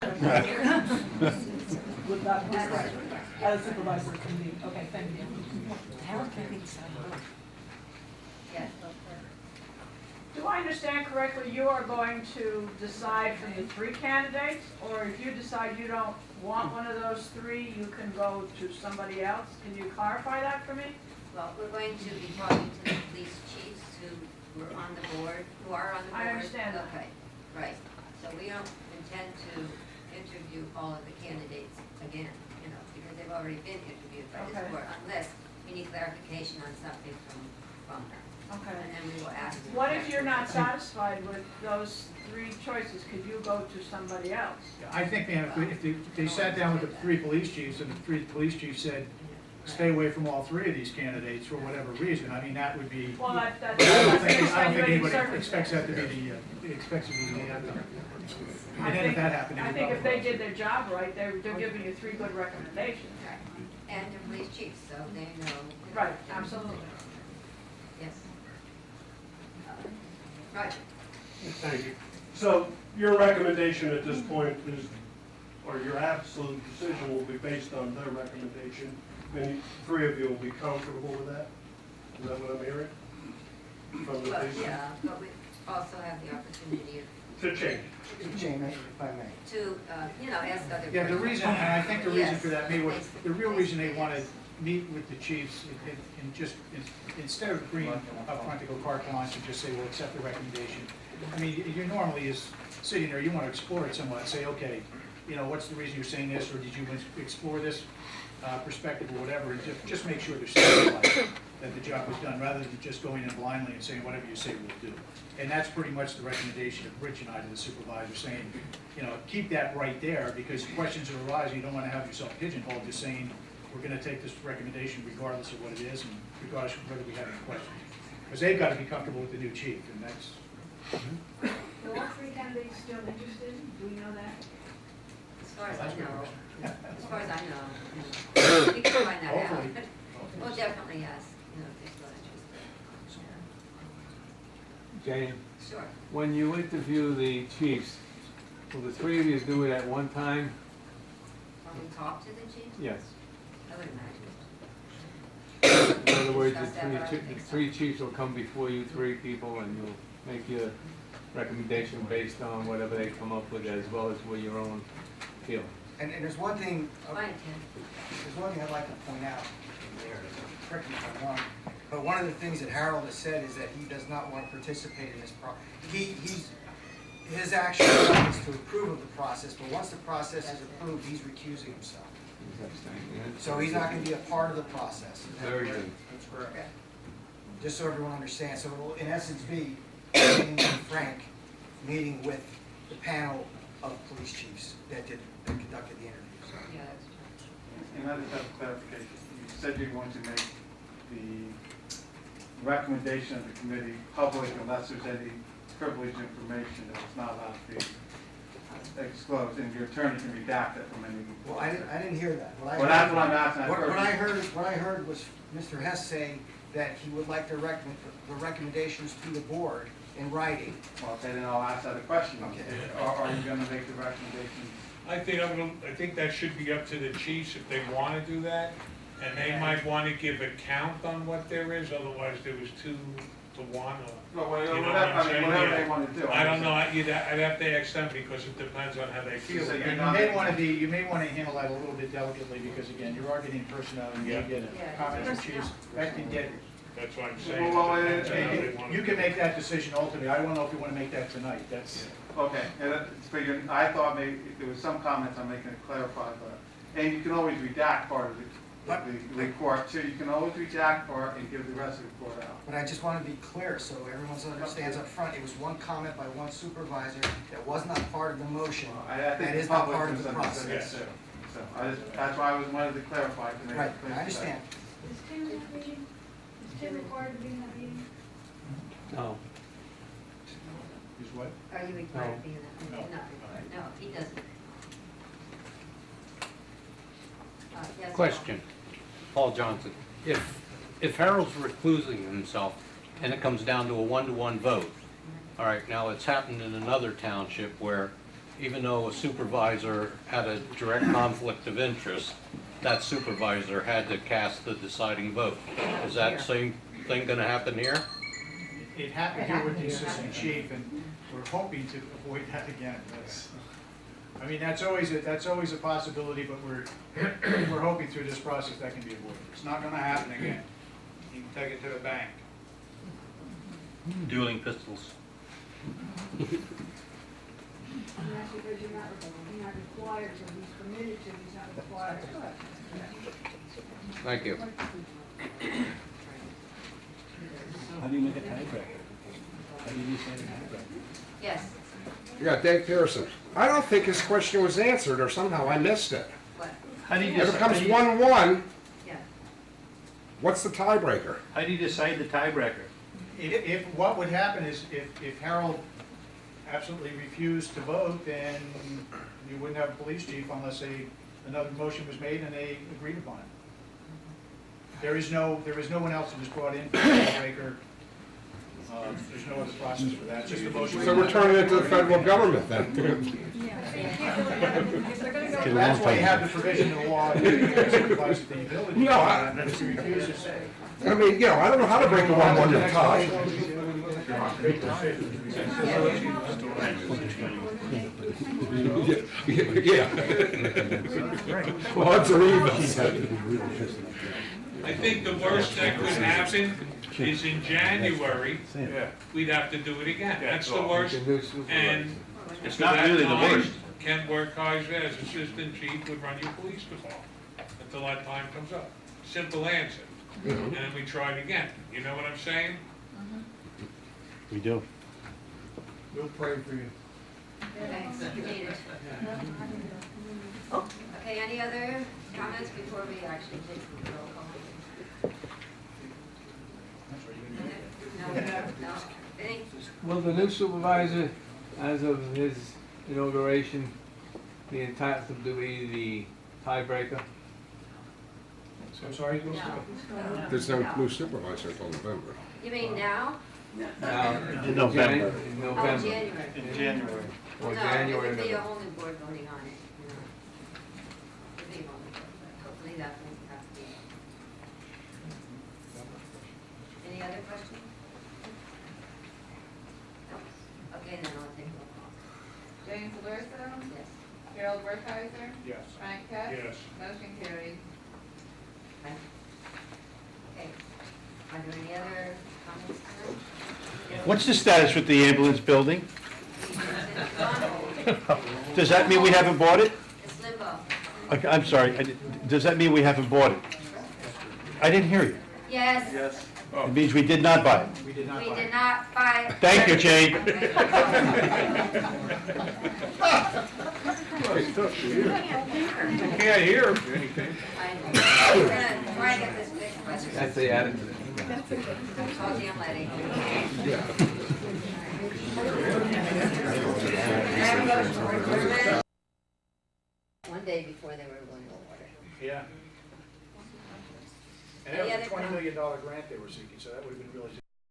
With that, as supervisor committee. Okay, thank you. Yes. Do I understand correctly, you are going to decide from the 3 candidates, or if you decide you don't want one of those 3, you can go to somebody else? Can you clarify that for me? Well, we're going to be talking to the police chiefs who are on the board. I understand that. Okay, right. So we don't intend to interview all of the candidates again, because they've already been interviewed by this Okay. board, unless we need clarification on something from them. Okay. And then we will ask them. What if you're not satisfied with those 3 choices? Could you go to somebody else? I think if they sat down with the 3 police chiefs and the 3 police chiefs said, stay away from all 3 of these candidates for whatever reason, I mean, that would be, Well, I don't think extenuating anybody expects that to be circumstance. expects it to be the outcome. I And then think, if that happened, I it would think if go they did their job right, they're giving you 3 good recommendations. Right. And the police chiefs, so they know. Right, absolutely. Yes. Roger. Thank you. So your recommendation at this point is, or your absolute decision will be based on their recommendation, and 3 of you will be comfortable with that? Is that what I'm hearing? From the Well, police? yeah, but we also have the opportunity To change. Jamie, if I may. to, ask other. Yeah, the reason, and I think the reason Yes. for that, maybe, the real reason they Yes. want to meet with the chiefs and just, instead of agreeing up front to go carte blanche and just say, we'll accept the recommendation. I mean, you normally is sitting there, you want to explore it somewhat, say, okay, what's the reason you're saying this, or did you explore this perspective or whatever, and just make sure they're satisfied that the job was done, rather than just going in blindly and saying, whatever you say, we'll do. And that's pretty much the recommendation of Rich and I to the supervisor, saying, keep that right there, because questions are arising, you don't want to have yourself pigeonholed, just saying, we're going to take this recommendation regardless of what it is, and regardless of whether we have any questions. Because they've got to be comfortable with the new chief, and that's... Are all 3 candidates still interested? Do we know that? As far as I know, we can find that out. Hopefully. Well, definitely yes, if they're still interested. Jane, Sure. when you interview the chiefs, will the 3 of you do it at one time? When we talk to the chiefs, Yes. I would imagine. In other words, Discuss that, but I don't think the so. 3 chiefs will come before you 3 people, and you'll make your recommendation based on whatever they come up with, as well as with your own feel. And there's one thing, My intent. there's one thing I'd like to point out there, correct me if I'm wrong, but one of the things that Harold has said is that he does not want to participate in this his action is to approve of the process, but once the process is approved, he's recusing himself. So he's not going to be a part of the process. Is that Very correct? good. That's correct. Okay. Just so everyone understands, so it will in essence be meeting with Frank, meeting with the panel of police chiefs that conducted the interviews. Yeah, that's true. And I just have a clarification. You said you're going to make the recommendation of the committee public unless there's any privileged information that is not allowed to be disclosed, and your attorney can redact it from any. Well, I didn't hear that. Well, that's what I'm asking. What I heard was Mr. Hess say that he would like the recommendations to the board in writing. Well, okay, then I'll ask that a question. Okay. Are you going to make the recommendation? I think that should be up to the chiefs if they want to do that, and they might want to give a count on what there is, otherwise there was 2 to 1, or, Well, you know whatever, what I'm saying? whatever Yeah. they want to do. I don't know, I'd have to ask them, because it depends on how they feel. So And you're you not- may want to handle that a little bit delicately, because again, you're arguing personnel, and you Yeah. get Yeah. comments from chiefs, that can get, That's what I'm saying. Well, It depends on how they wanna you do can it. make that decision ultimately. I don't know if you want to make that tonight, that's... Okay, and I thought maybe there was some comments I'm making to clarify, but, and you can always redact part of the report, so you can always redact part and give the rest of the report out. But I just want to be clear, so everyone understands up front, it was one comment by one supervisor that was not part of the motion. I That think is the not public part of the misunderstood process. it too. So that's why I wanted to clarify to make Right, it clear. I understand. Is Tim in that meeting? Is Tim required to be in that meeting? No. Is what? Are you required to be in that? No. Not required, no, he doesn't. Yes, Paul? Question, Paul Johnson. If Harold's reclusing himself and it comes down to a 1-to-1 vote, all right, now it's happened in another township where even though a supervisor had a direct conflict of interest, that supervisor had to cast the deciding vote. Is that same thing gonna happen here? It happened here with the assistant chief, and we're hoping to avoid that again. I mean, that's always a possibility, but we're hoping through this process that can be avoided. It's not gonna happen again. You can take it to the bank. Dueling pistols. And that's because you're not required to, he's permitted to, he's not required to. Thank you. How do you make a tiebreaker? How do you decide a tiebreaker? Yes, Yeah, Dave Pearson. I don't think his question was answered, or somehow I missed it. what, How do you If it comes decide, 1-1, yeah. what's the tiebreaker? how do you decide the tiebreaker? If what would happen is if Harold absolutely refused to vote, then you wouldn't have a police chief unless another motion was made and they agreed upon it. There is no one else that was brought in for the tiebreaker. There's no other process for that, just a motion. So we're turning it to the federal government then. That's why you have the provision in the law that supervises the ability. No, If you refuse to say. I mean, you know, I don't know how to break a 1-1 tie. Yeah. Odds are even. I think the worst that could happen is in January, we'd have to do it again. That's the worst. And It's to not that really the time, worst. Ken Werkheiser, as assistant chief, would run your police department until that time comes up. Simple answer. And then we try it again. You know what I'm saying? We do. We'll pray for you. Thanks, you need it. Okay, any other comments before we actually take the roll call? No, Vinnie? Will the new supervisor, as of his inauguration, be entitled to be the tiebreaker? So sorry. No. There's no new supervisor until November. You mean now? Now, In November. In Oh, November. January. In January. Or No, January. it would be a November. whole new board voting on it, you know. It would be a whole new board, but hopefully that won't have to be. Any other questions? No? Okay, then I'll take roll call. James Aversa, Yes. Harold Wertheiser, Yes. Frank Ketch. Yes. Motion carried. Okay. Are there any other comments tonight? What's the status with the ambulance building? Does that mean we haven't bought it? It's limbo. Okay, I'm sorry, does that mean we haven't bought it? I didn't hear you. Yes. Yes. It means we did not buy it. We did not We buy did it. not buy. Thank you, Jane. You can't hear anything. I know. We're gonna try and get this fixed by the. That's the attitude. Call Jim Letty. One day before they were going to order. Yeah. And Any that was other a $20 million grant they were seeking, so that would have been really